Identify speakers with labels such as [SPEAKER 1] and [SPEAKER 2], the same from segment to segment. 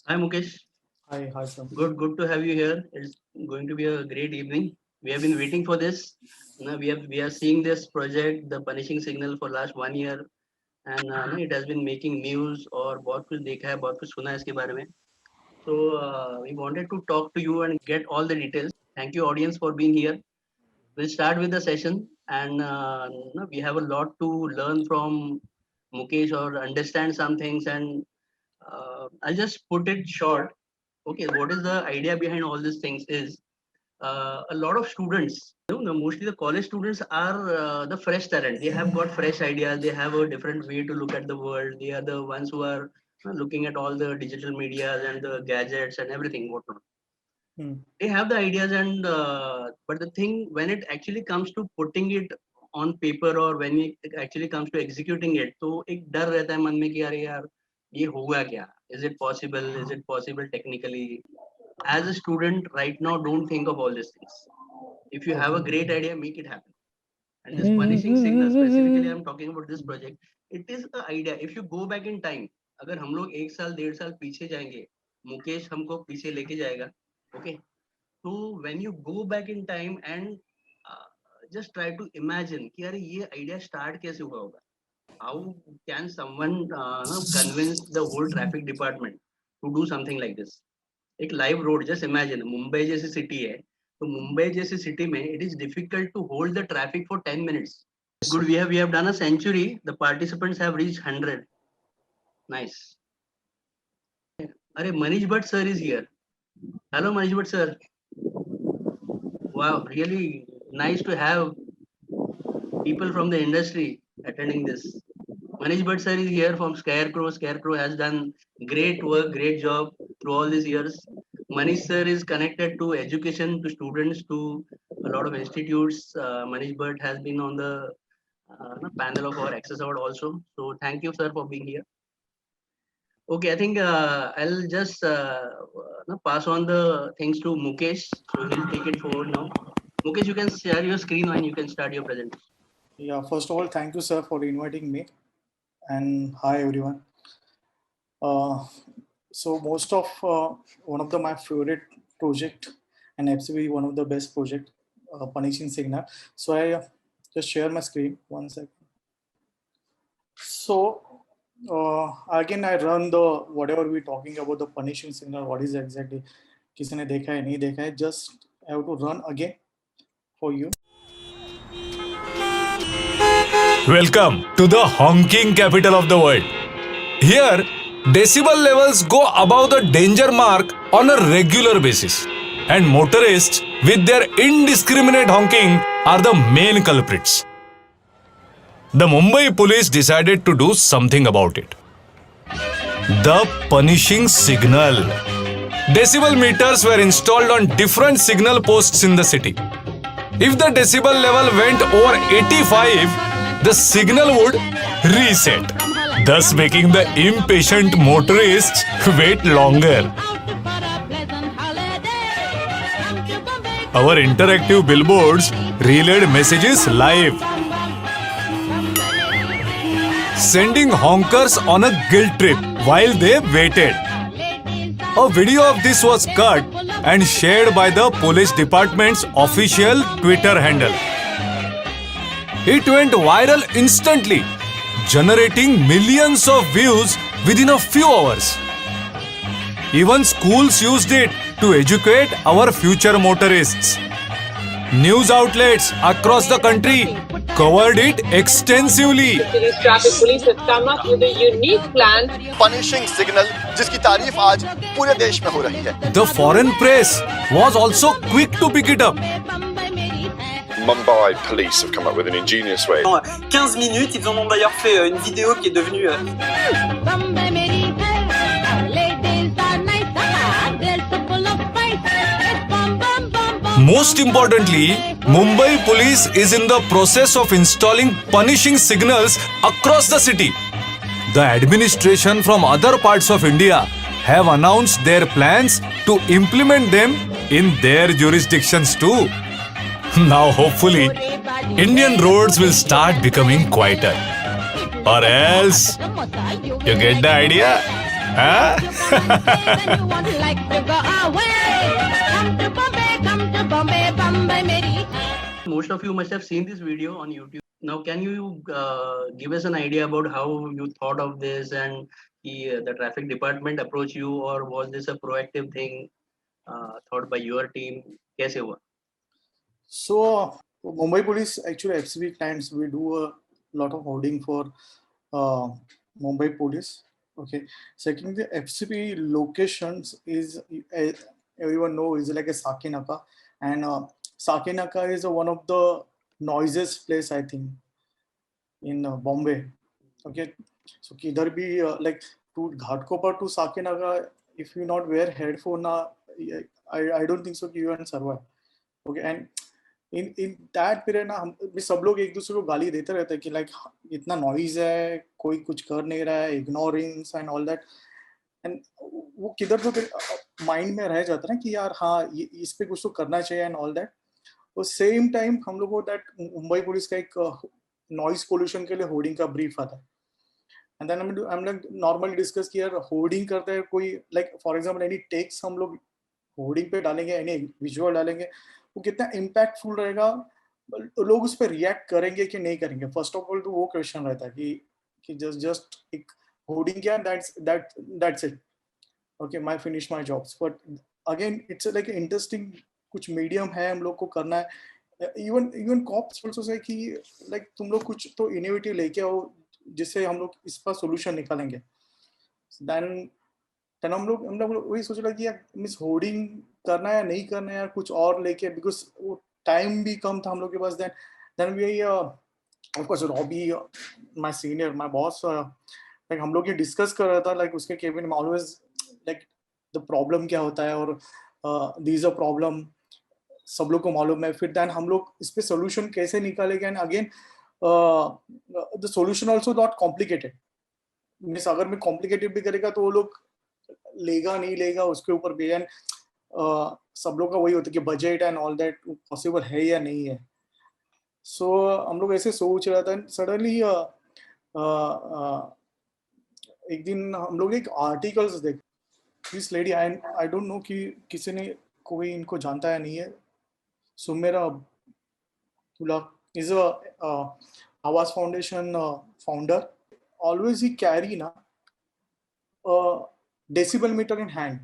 [SPEAKER 1] Hi Mukesh,
[SPEAKER 2] Hi, sir.
[SPEAKER 1] good to have you here. It's going to be a great evening. We have been waiting for this. We are seeing this project, the Punishing Signal, for last 1 year, and it has been making news और बहुत कुछ देखा है, बहुत कुछ सुना है इसके बारे में. So we wanted to talk to you and get all the details. Thank you audience for being here. We'll start with the session, and we have a lot to learn from Mukesh or understand some things, and I'll just put it short. Okay, what is the idea behind all these things is a lot of students, mostly the college students are the fresh talent. They have got fresh ideas. They have a different way to look at the world. They are the ones who are looking at all the digital medias and the gadgets and everything whatnot.
[SPEAKER 2] Hmm.
[SPEAKER 1] They have the ideas, and but the thing when it actually comes to putting it on paper or when it actually comes to executing it, तो एक डर रहता है मन में कि अरे यार ये होगा क्या? Is it possible? Is it possible technically? As a student right now, don't think of all these things. If you have a great idea, make it happen. And this punishing signal, specifically I'm talking about this project, it is the idea. If you go back in time, अगर हम लोग 1 साल 1.5 साल पीछे जाएंगे, मुकेश हमको पीछे लेके जाएगा. Okay, so when you go back in time and just try to imagine कि अरे ये idea start कैसे हुआ होगा? How can someone convince the whole traffic department to do something like this? एक live road, just imagine Mumbai जैसी city है, तो मुंबई जैसी सिटी में it is difficult to hold the traffic for 10 minutes. Good, we have done a century. The participants have reached 100. Nice. Are Manish Bhatt sir is here. Hello Manish Bhatt sir. Wow, really nice to have people from the industry attending this. Manish Bhatt sir is here from Scarecrow. Scarecrow has done great work, great job through all these years. Manish sir is connected to education, to students, to a lot of institutes. Manish Bhatt has been on the panel of our Access Award also. So thank you sir for being here. Okay, I think I'll just pass on the things to Mukesh. So he'll take it forward now. Mukesh, you can share your screen and you can start your presentation.
[SPEAKER 2] Yeah, first of all, thank you, sir, for inviting me. And hi, everyone. So most of one of my favorite project and absolutely one of the best project, Punishing Signal. So I just share my screen. 1 second. So again, I run the whatever we're talking about the Punishing Signal. What is exactly? किसी ने देखा है नहीं देखा है? Just I have to run again for you.
[SPEAKER 3] Welcome to the honking capital of the world. Here, decibel levels go above the danger mark on a regular basis, and motorists with their indiscriminate honking are the main culprits. The Mumbai police decided to do something about it. The punishing signal. Decibel meters were installed on different signal posts in the city. If the decibel level went over 85, the signal would reset, thus making the impatient motorists wait longer. Our interactive billboards relayed messages live, sending honkers on a guilt trip while they waited. A video of this was cut and shared by the police department's official Twitter handle. It went viral instantly, generating millions of views within a few hours. Even schools used it to educate our future motorists. News outlets across the country covered it extensively.
[SPEAKER 4] Traffic police has come up with a unique plan.
[SPEAKER 5] Punishing signal, जिसकी तारीफ आज पूरे देश में हो रही है.
[SPEAKER 3] The foreign press was also quick to pick it up.
[SPEAKER 6] Mumbai police have come up with an ingenious way.
[SPEAKER 7] En 15 minutes, ils en ont d'ailleurs fait une vidéo qui est devenue
[SPEAKER 3] Most importantly, Mumbai police is in the process of installing punishing signals across the city. The administration from other parts of India have announced their plans to implement them in their jurisdictions too. Now hopefully, Indian roads will start becoming quieter. Or else, you get the idea?
[SPEAKER 1] Most of you must have seen this video on YouTube. Now, can you give us an idea about how you thought of this, and the traffic department approached you, or was this a proactive thing thought by your team? कैसे हुआ?
[SPEAKER 2] So Mumbai Police, actually FCB clients, we do a lot of hoarding for Mumbai Police. Okay. Second, the FCB locations is everyone know is like a Sakinaka, and Sakinaka is one of the noisiest place I think in Bombay. Okay, so किधर भी like to Ghatkopar to Sakinaka, if you not wear headphone, I don't think so you can survive. Okay, and in that period ना हम सब लोग एक दूसरे को गाली देते रहते हैं कि like इतना noise है, कोई कुछ कर नहीं रहा है, ignorance and all that, and वो किधर तो माइंड में रह जाता है ना कि यार हाँ इस पे कुछ तो करना चाहिए and all that. तो सेम टाइम हम लोग को दैट मुंबई पुलिस का एक नॉइज पोल्यूशन के लिए होर्डिंग का ब्रीफ आता है, एंड देन हम लोग नॉर्मली डिस्कस किया होर्डिंग करते हैं कोई like for example any text हम लोग होर्डिंग पे डालेंगे, एनी विजुअल डालेंगे, वो कितना इम्पैक्टफुल रहेगा, लोग उस पर रिएक्ट करेंगे कि नहीं करेंगे. फर्स्ट ऑफ ऑल तो वो क्वेश्चन रहता है कि जस्ट एक होर्डिंग क्या, that's it, okay my finish my jobs. But again it's like interesting कुछ मीडियम है हम लोग को करना है. इवन कॉप्स आल्सो से कि लाइक तुम लोग कुछ तो इनोवेटिव लेके आओ जिससे हम लोग इसका सॉल्यूशन निकालेंगे. देन हम लोग वही सोच रहा कि यार मिस होर्डिंग करना या नहीं करना या कुछ और लेके, बिकॉज वो टाइम भी कम था हम लोग के पास. Then we of course Robbie my senior my boss, like हम लोग ये डिस्कस कर रहा था लाइक उसके केबिन में ऑलवेज लाइक द प्रॉब्लम क्या होता है और दिस अ प्रॉब्लम सब लोग को मालूम है. फिर देन हम लोग इस पे सोल्यूशन कैसे निकालेंगे, and again the solution also not complicated. Means अगर मैं कॉम्प्लिकेटेड भी करेगा तो वो लोग लेगा नहीं लेगा उसके ऊपर भी, एंड सब लोग का वही होता है कि budget and all that possible है या नहीं है. सो हम लोग ऐसे सोच रहा था, सडनली एक दिन हम लोग एक आर्टिकल्स देख, this lady I don't no कि किसी ने कोई इनको जानता है नहीं है, Sumera is a Awas Foundation founder. Always he carry na decibel meter in hand.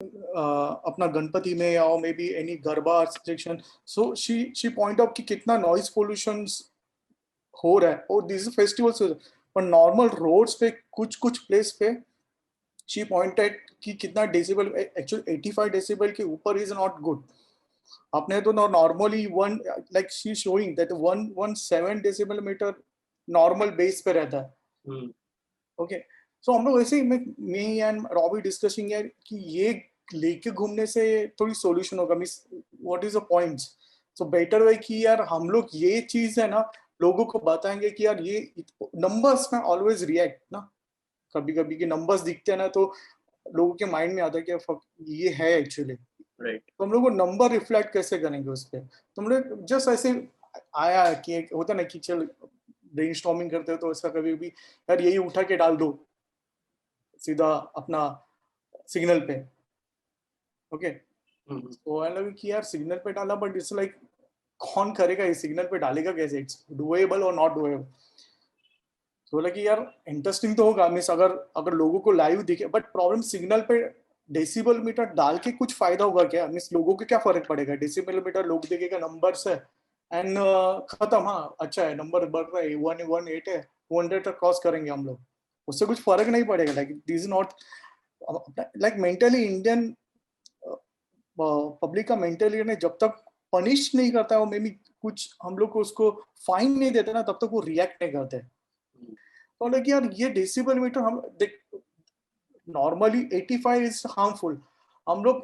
[SPEAKER 2] अपना गणपति में या may be any garba section. So she point out कि कितना नॉइज पोल्यूशन हो रहा है, और दिस फेस्टिवल्स पर नॉर्मल रोड्स पे कुछ प्लेस पे शी पॉइंटेड कि कितना डेसिबल, एक्चुअली 85 डेसिबल के ऊपर इज नॉट गुड. आपने तो normally one like she showing that 117 decibel meter normal base पे रहता है. ओके, सो हम लोग ऐसे ही मैं एंड रॉबी डिस्कसिंग है कि ये लेके घूमने से थोड़ी सॉल्यूशन होगा. Miss what is the points. So better way कि यार हम लोग ये चीज है ना लोगों को बताएंगे कि यार ये नंबर्स में ऑलवेज रिएक्ट ना, कभी कभी के नंबर्स दिखते हैं ना तो लोगों के माइंड में आता है कि ये है एक्चुअली.
[SPEAKER 1] राइट.
[SPEAKER 2] तो हम लोग वो नंबर रिफ्लेक्ट कैसे करेंगे उस पर. तो हम लोग जस्ट ऐसे आया कि होता ना कि चल ब्रेनस्टॉर्मिंग करते हो तो इसका कभी भी यार यही उठा के डाल दो सीधा अपना सिग्नल पे. ओके, तो आई लव कि यार सिग्नल पे डाला, बट इट्स लाइक कौन करेगा ये सिग्नल पे डालेगा कैसे, इट्स डुएबल और नॉट डुएबल. तो लगी यार इंटरेस्टिंग तो होगा मीन्स अगर लोगों को लाइव दिखे, बट प्रॉब्लम सिग्नल पे डेसिबल मीटर डाल के कुछ फायदा होगा क्या, मीन्स लोगों को क्या फर्क पड़ेगा. डेसिबल मीटर लोग देखेगा नंबर्स है एंड खत्म. हाँ अच्छा है, नंबर बढ़ रहा है, 118 है, 200 तक क्रॉस करेंगे हम लोग, उससे कुछ फर्क नहीं पड़ेगा. Like this is not like mentally Indian public का मेंटली ने जब तक पनिश नहीं करता है वो मे बी कुछ हम लोग को उसको फाइन नहीं देते ना तब तक वो रिएक्ट नहीं करते. तो लाइक यार ये डेसिबल मीटर हम देख नॉर्मली 85 इज हार्मफुल, हम लोग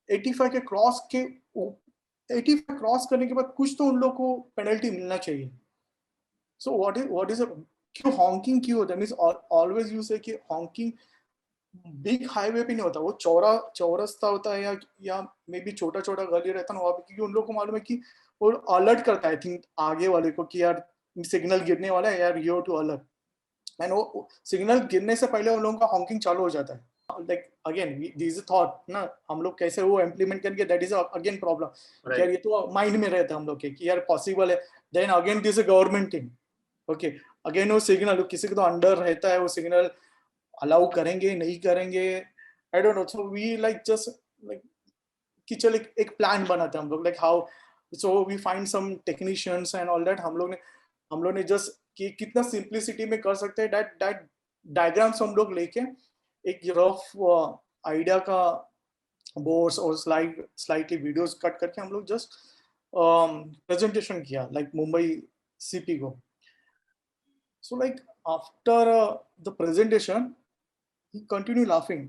[SPEAKER 2] 85 के क्रॉस करने के बाद कुछ तो उन लोग को पेनल्टी मिलना चाहिए. सो व्हाट इज क्यों हॉन्किंग क्यों होता है, मींस ऑलवेज यूज है कि हॉन्किंग बिग हाईवे पे नहीं होता, वो चौरस्ता होता है या मे बी छोटा गली रहता है वहाँ पे, क्योंकि उन लोग को मालूम है कि वो अलर्ट करता है आई थिंक आगे वाले को कि यार सिग्नल गिरने वाला है यार, you have to alert. And वो सिग्नल गिरने से पहले उन लोगों का हॉकिंग चालू हो जाता है. लाइक अगेन दिस थॉट ना, हम लोग कैसे वो इम्प्लीमेंट करेंगे, that is again problem.
[SPEAKER 1] Right.
[SPEAKER 2] यार ये तो माइंड में रहता है हम लोग के कि यार पॉसिबल है. Then again this government thing. Okay, again वो सिग्नल किसी को तो अंडर रहता है, वो सिग्नल अलाउ करेंगे नहीं करेंगे, I don't know. So we like just like कि चल एक प्लान बनाते हैं हम लोग, like how, so we find some technicians and all that. हम लोग ने जस्ट कि कितना सिंप्लिसिटी में कर सकते हैं, दैट डायग्राम्स हम लोग लेके एक रफ आइडिया का बोर्ड्स और स्लाइटली वीडियोस कट करके हम लोग जस्ट प्रेजेंटेशन किया लाइक मुंबई सीपी को. So like after the presentation he continue laughing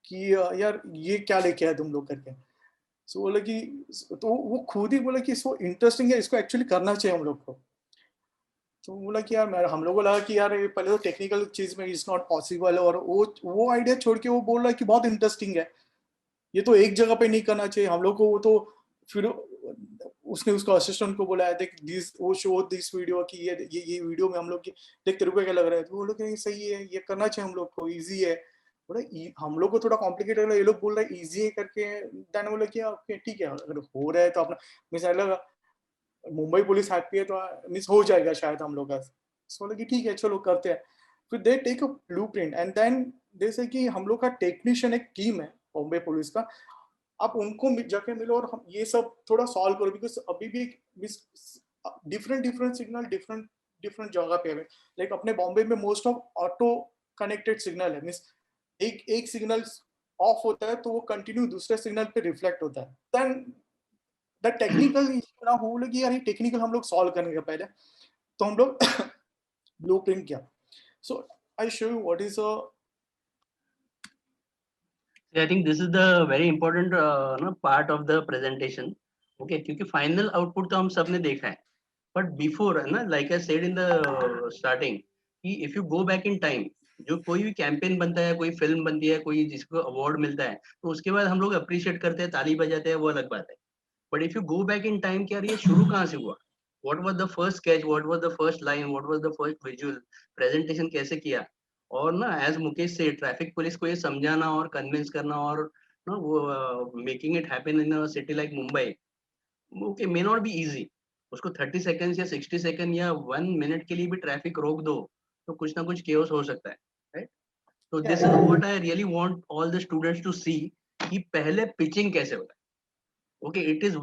[SPEAKER 2] कि यार ये क्या लेके आए तुम लोग करके. सो बोला कि, तो वो खुद ही बोला कि इसको इंटरेस्टिंग है, इसको एक्चुअली करना चाहिए हम लोग को. तो बोला कि यार हम लोगों को लगा कि यार ये पहले तो टेक्निकल चीज में इज नॉट पॉसिबल, और वो आइडिया छोड़ के वो बोल रहा है कि बहुत इंटरेस्टिंग है, ये तो एक जगह पे नहीं करना चाहिए हम लोग को. वो तो फिर उसने उसका असिस्टेंट को बोला, देख दिस, वो शो दिस वीडियो की ये वीडियो में हम लोग की देख तेरे को क्या लग रहा है. तो वो लोग सही है, ये करना चाहिए हम लोग को, ईजी है. बोला हम लोग को थोड़ा कॉम्प्लिकेटेड लगा, ये लोग बोल रहे हैं ईजी है करके. देन बोला कि ओके ठीक है, अगर हो रहा है तो अपना मिसाइल लगा, मुंबई पुलिस हैप्पी है तो मिस हो जाएगा शायद हम लोग का. सो बोला कि ठीक है चलो करते हैं. फिर they take a blueprint and then they say कि हम लोग का टेक्नीशियन एक टीम है बॉम्बे पुलिस का, आप उनको जाके मिलो और हम ये सब थोड़ा सॉल्व करो, बिकॉज अभी भी डिफरेंट सिग्नल डिफरेंट जगह पे है. लाइक अपने बॉम्बे में most of auto connected signal है, मीन्स एक सिग्नल ऑफ होता है तो वो कंटिन्यू दूसरे सिग्नल पे रिफ्लेक्ट होता है. देन द टेक्निकल इशू ना हो लगी, यार ये टेक्निकल हम लोग सॉल्व करने का पहले तो हम लोग ब्लूप्रिंट किया. So I show you what is a.
[SPEAKER 1] I think this is the very important part of the presentation. Okay, क्योंकि final output तो हम सब ने देखा है. But before है ना, like I said in the starting, कि if you go back in time, जो कोई भी कैंपेन बनता है, कोई फिल्म बनती है, कोई जिसको अवार्ड मिलता है, तो उसके बाद हम लोग अप्रिशिएट करते हैं, ताली बजाते हैं, वो अलग बात है. But if you go back in time कि यार ये शुरू कहाँ से हुआ, what was the first sketch, what was the first line, what was the first visual, presentation कैसे किया. और ना एज मुकेश से ट्रैफिक पुलिस को ये समझाना और कन्विंस करना और ना वो making it happen in a city like Mumbai, okay, may not be easy. उसको 30 सेकंड्स या 60 सेकंड या 1 मिनट के लिए भी ट्रैफिक रोक दो तो कुछ ना कुछ केओस हो सकता है, राइट. तो this is what I really want all the students to see कि पहले पिचिंग कैसे होता है. Okay, it is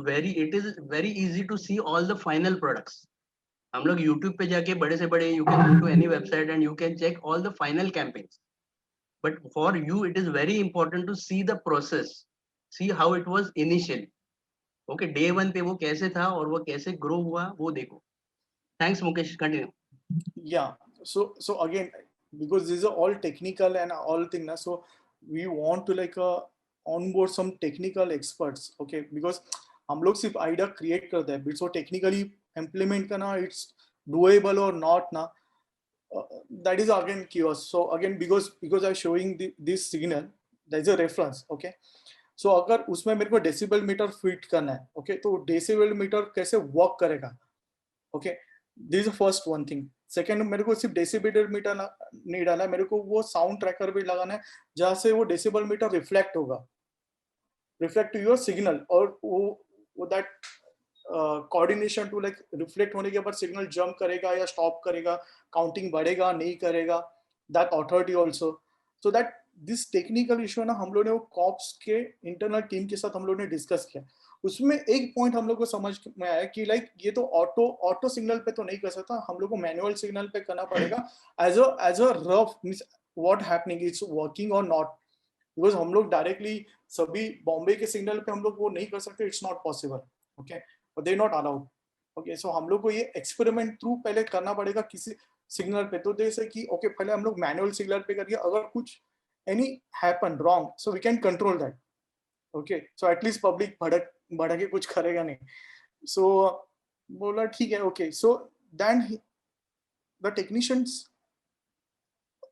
[SPEAKER 1] very easy to see all the final products. हम लोग YouTube पे जाके बड़े से बड़े, you can go to any website and you can check all the final campaigns. But for you, it is very important to see the process, see how it was initially. Okay, day one पे वो कैसे था और वो कैसे grow हुआ, वो देखो. Thanks Mukesh, continue.
[SPEAKER 2] Yeah, so again, because these are all technical and all thing na, so we want to like onboard some technical experts. Okay, because हम लोग सिर्फ आइडिया क्रिएट करते हैं, बट सो टेक्निकली इम्प्लीमेंट करना, it's doable और not ना, that is again chaos. So again, because I'm showing this signal, there is a reference. Okay, so अगर उसमें मेरे को डेसिबल मीटर फिट करना है, okay, तो डेसिबल मीटर कैसे वर्क करेगा. Okay, this is first one thing. Second, मेरे को सिर्फ डेसिबल मीटर नहीं डालना है, मेरे को वो साउंड ट्रैकर भी लगाना है जहाँ से वो डेसिबल मीटर रिफ्लेक्ट होगा, रिफ्लेक्ट टू योर सिग्नल, और वो that coordination to like reflect होने के बाद सिग्नल जंप करेगा या स्टॉप करेगा, काउंटिंग बढ़ेगा नहीं करेगा, that authority also. So that this technical issue ना हम लोग ने वो कॉप्स के इंटरनल टीम के साथ हम लोग ने डिस्कस किया. उसमें एक पॉइंट हम लोग को समझ में आया कि लाइक ये तो ऑटो सिग्नल पे तो नहीं कर सकता, हम लोग को मैनुअल सिग्नल पे करना पड़ेगा. As a rough means what happening, it's working और नॉट, बिकॉज हम लोग डायरेक्टली सभी बॉम्बे के सिग्नल पे हम लोग वो नहीं कर सकते, it's not possible. Okay, they not allowed. Okay, so हम लोग को ये एक्सपेरिमेंट थ्रू पहले करना पड़ेगा किसी सिग्नल पे. तो जैसे कि ओके, पहले हम लोग मैनुअल सिग्नल पे करिए, अगर कुछ any happen wrong, so we can control that. Okay, so at least public भड़क के कुछ करेगा नहीं. सो बोला ठीक है. Okay, so then the technicians,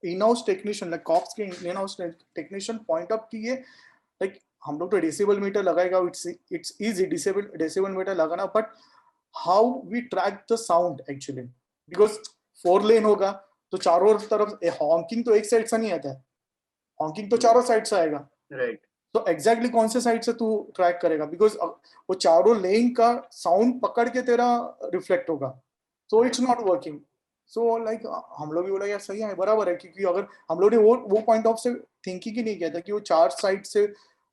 [SPEAKER 2] in house technician like cops के इन-हाउस टेक्नीशियन पॉइंट आउट किए लाइक हम लोग तो डेसिबल मीटर लगाएगा, इट्स इजी डेसिबल मीटर लगाना, but how we track the sound actually, because 4 lane होगा तो चारों तरफ हॉकिंग तो एक साइड से नहीं आता है, हॉकिंग तो चारों साइड से आएगा,
[SPEAKER 1] राइट।
[SPEAKER 2] तो एग्जैक्टली कौन से साइड से तू ट्रैक करेगा, बिकॉज वो चारों लेन का साउंड पकड़ के तेरा रिफ्लेक्ट होगा, so it's not working. So like हम लोग भी बोला यार सही है, बराबर है, क्योंकि अगर हम लोग ने वो पॉइंट ऑफ से थिंकिंग ही नहीं किया था कि वो चार साइड से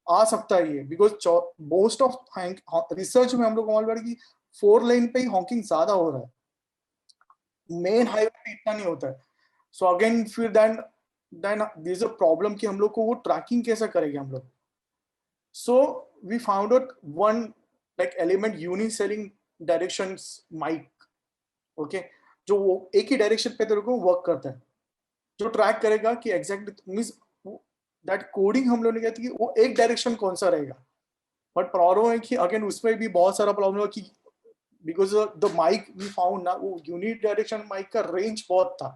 [SPEAKER 2] आ सकता है ये, बिकॉज मोस्ट ऑफ रिसर्च में हम लोग मालूम पड़ा कि 4 लेन पे ही हॉकिंग ज्यादा हो रहा है, मेन हाईवे पे इतना नहीं होता है। सो अगेन फिर then there is a problem कि हम लोग को वो ट्रैकिंग कैसे करेंगे हम लोग। So we found out one like element uniselling directions mic, okay, जो वो एक ही डायरेक्शन पे तेरे को वर्क करता है, जो ट्रैक करेगा कि एग्जैक्टली मींस दैट कोडिंग हम लोग ने किया था कि वो एक डायरेक्शन कौन सा रहेगा, बट प्रॉब्लम है कि अगेन उसमें भी बहुत सारा प्रॉब्लम है कि because the mic we found ना, वो यूनिट डायरेक्शन माइक का रेंज बहुत था,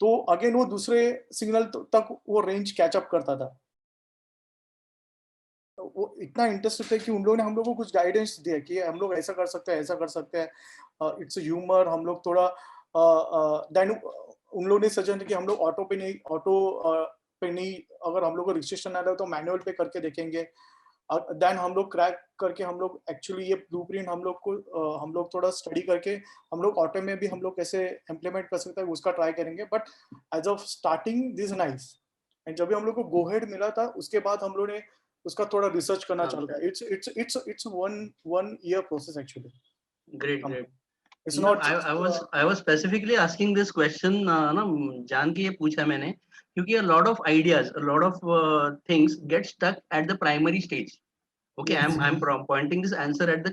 [SPEAKER 2] तो अगेन वो दूसरे सिग्नल तक वो रेंज कैचअप करता था। वो इतना इंटरेस्टेड है कि उन लोगों ने हम लोग को कुछ गाइडेंस दिया कि हम लोग ऐसा कर सकते हैं, ऐसा कर सकते हैं, इट्स ह्यूमर, हम लोग थोड़ा देन उन लोगों ने सजेस्ट कि हम लोग ऑटो पे नहीं अगर हम लोग को रजिस्ट्रेशन आ रहा है तो मैनुअल पे करके देखेंगे, देन हम लोग क्रैक करके हम लोग एक्चुअली ये ब्लूप्रिंट हम लोग थोड़ा स्टडी करके हम लोग ऑटो में भी हम लोग कैसे इम्प्लीमेंट कर सकते हैं उसका ट्राई करेंगे, but as of starting this nice. And जब भी हम लोग को गो हेड मिला था उसके बाद हम लोग ने उसका थोड़ा रिसर्च करना चालू किया। It's one year process actually.
[SPEAKER 1] Great.
[SPEAKER 2] It's not
[SPEAKER 1] I was specifically asking this question ना जान के ये पूछा मैंने, क्योंकि a lot of ideas, a lot of things get stuck at the primary stage. Okay,
[SPEAKER 2] Yes.
[SPEAKER 1] I'm pointing this answer at the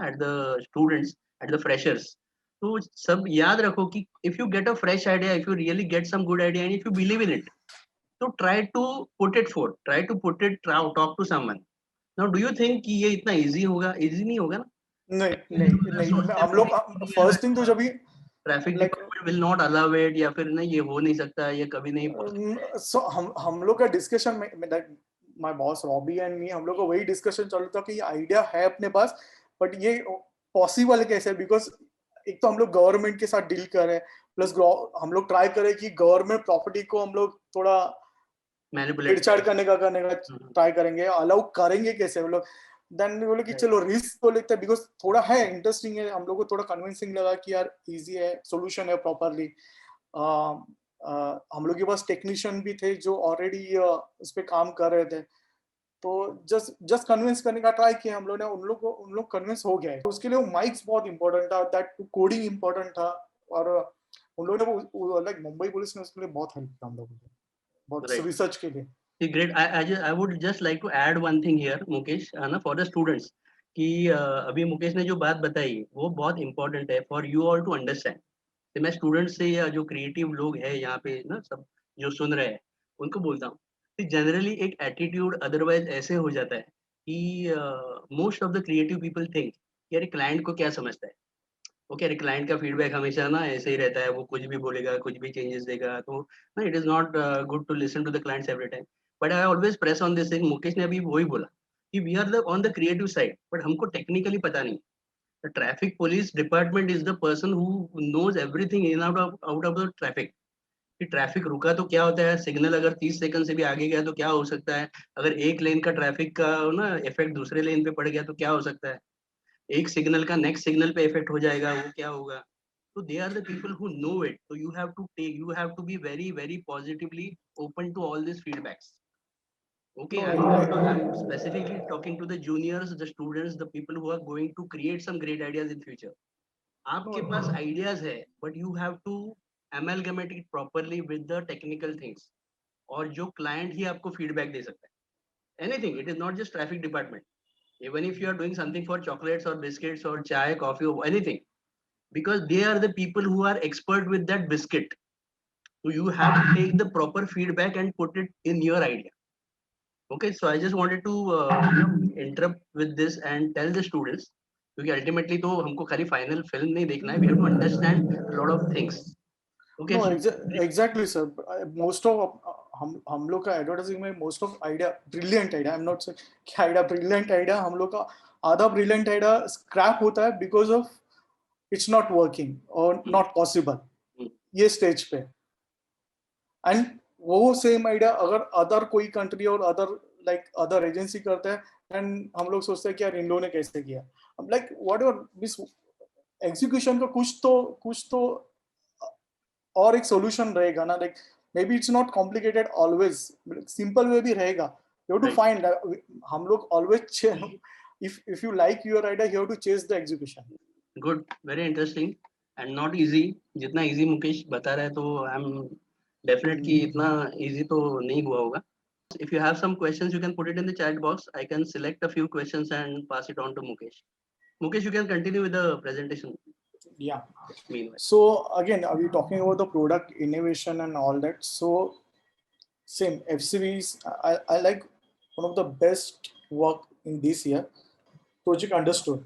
[SPEAKER 1] at the students, at the freshers. तो सब याद रखो कि if you get a fresh idea, if you really get some good idea and if you believe in it, so try to put it forth, talk to someone. Now do you think कि ये इतना easy होगा? Easy नहीं होगा ना?
[SPEAKER 2] नहीं हम लोग फर्स्ट थिंग तो जब भी
[SPEAKER 1] traffic department will not allow it, या फिर नहीं ये हो नहीं सकता, ये कभी नहीं
[SPEAKER 2] सो हम लोग का डिस्कशन में my boss Robbie and me, हम लोग का वही डिस्कशन चल रहा था कि ये आइडिया है अपने पास, बट ये पॉसिबल कैसे, बिकॉज एक तो हम लोग गवर्नमेंट के साथ डील कर रहे हैं, प्लस हम लोग ट्राई करें कि गवर्नमेंट प्रॉपर्टी को हम लोग थोड़ा
[SPEAKER 1] मैनिपुलेट
[SPEAKER 2] करने का ट्राई करेंगे, अलाउ करेंगे कैसे हम लोग। देन बोले कि चलो रिस्क तो लेते हैं, बिकॉज थोड़ा है इंटरेस्टिंग है, हम लोग को थोड़ा कन्विंसिंग लगा कि यार इजी है, सोल्यूशन है प्रॉपरली। हम लोग के पास टेक्नीशियन भी थे जो ऑलरेडी इस पे काम कर रहे थे, तो जस्ट कन्विंस करने का ट्राई किया हम लोग ने, उन लोग कन्विंस हो गया है। तो उसके लिए वो माइक्स बहुत इंपॉर्टेंट था, दैट कोडिंग इंपॉर्टेंट था, और उन लोगों ने लाइक मुंबई पुलिस ने उसके लिए बहुत हेल्प किया हम लोगों को, बहुत रिसर्च के लिए।
[SPEAKER 1] Great. I would just like to add one thing here, Mukesh, ना for the students, कि अभी मुकेश ने जो बात बताई वो बहुत important है for you all to understand. तो मैं स्टूडेंट्स से या जो क्रिएटिव लोग हैं यहाँ पे ना सब जो सुन रहे हैं उनको बोलता हूँ कि जनरली एक एटीट्यूड अदरवाइज ऐसे हो जाता है कि most of the creative people think यार क्लाइंट को क्या समझता है, ओके क्लाइंट का फीडबैक हमेशा ना ऐसे ही रहता है, वो कुछ भी बोलेगा, कुछ भी चेंजेस देगा, तो ना it is not good to listen to the clients every time. But I always press on this thing, Mukesh ने अभी वही बोला कि we are the on the creative side, but हमको टेक्निकली पता नहीं। The traffic police department is the person who knows everything in out of the traffic, कि traffic रुका तो क्या होता है, सिग्नल अगर 30 सेकंड से भी आगे गया तो क्या हो सकता है, अगर एक लेन का ट्रैफिक का ना इफेक्ट दूसरे लेन पे पड़ गया तो क्या हो सकता है, एक सिग्नल का नेक्स्ट सिग्नल पे इफेक्ट हो जाएगा, वो क्या होगा। तो they are the people who know it, so you have to be very positively open to all these feedbacks. Okay, I'm specifically talking to the juniors, the students, the people who are going to create some great ideas in future. आपके पास ideas है, but you have to amalgamate it properly with the technical things, और जो client ही आपको feedback दे सकता है। Anything, it is not just traffic department. Even if you are doing something for chocolates or biscuits or chai, coffee or anything, because they are the people who are expert with that biscuit. So you have to take the proper feedback and put it in your idea. Okay, so I just wanted to interrupt with this and tell the students, क्योंकि ultimately तो हमको खाली final film नहीं देखना है, we have to understand a lot of things. Okay,
[SPEAKER 2] no,
[SPEAKER 1] so,
[SPEAKER 2] exactly sir, most of हम लोग का एडवर्टाइजिंग में most of idea brilliant idea, I am not से कि आइडिया ब्रिलियंट आइडिया, हम लोग का आधा ब्रिलियंट आइडिया स्क्रैप होता है because of its not working और नॉट पॉसिबल। ये स्टेज पे, एंड वो सेम आइडिया अगर अदर कोई कंट्री और अदर एजेंसी करता है, एंड हम लोग सोचते हैं कि यार इन लोगों ने कैसे किया, like what ever this execution का कुछ तो और एक सोल्यूशन रहेगा ना, like may be it's not complicated always, simple way भी रहेगा, यू हैव टू फाइंड, हम लोग always if you like your idea, you have to chase the execution.
[SPEAKER 1] Good, very interesting and not easy. जितना easy Mukesh बता रहा है तो I'm definite कि इतना easy तो नहीं हुआ होगा. If you have some questions, you can put it in the chat box. I can select a few questions and pass it on to Mukesh. Mukesh, you can continue with the presentation.
[SPEAKER 2] Yeah.
[SPEAKER 1] Meanwhile.
[SPEAKER 2] So again, are we talking about the product innovation and all that? So same FCVs, I like one of the best work in this year, Project Understood.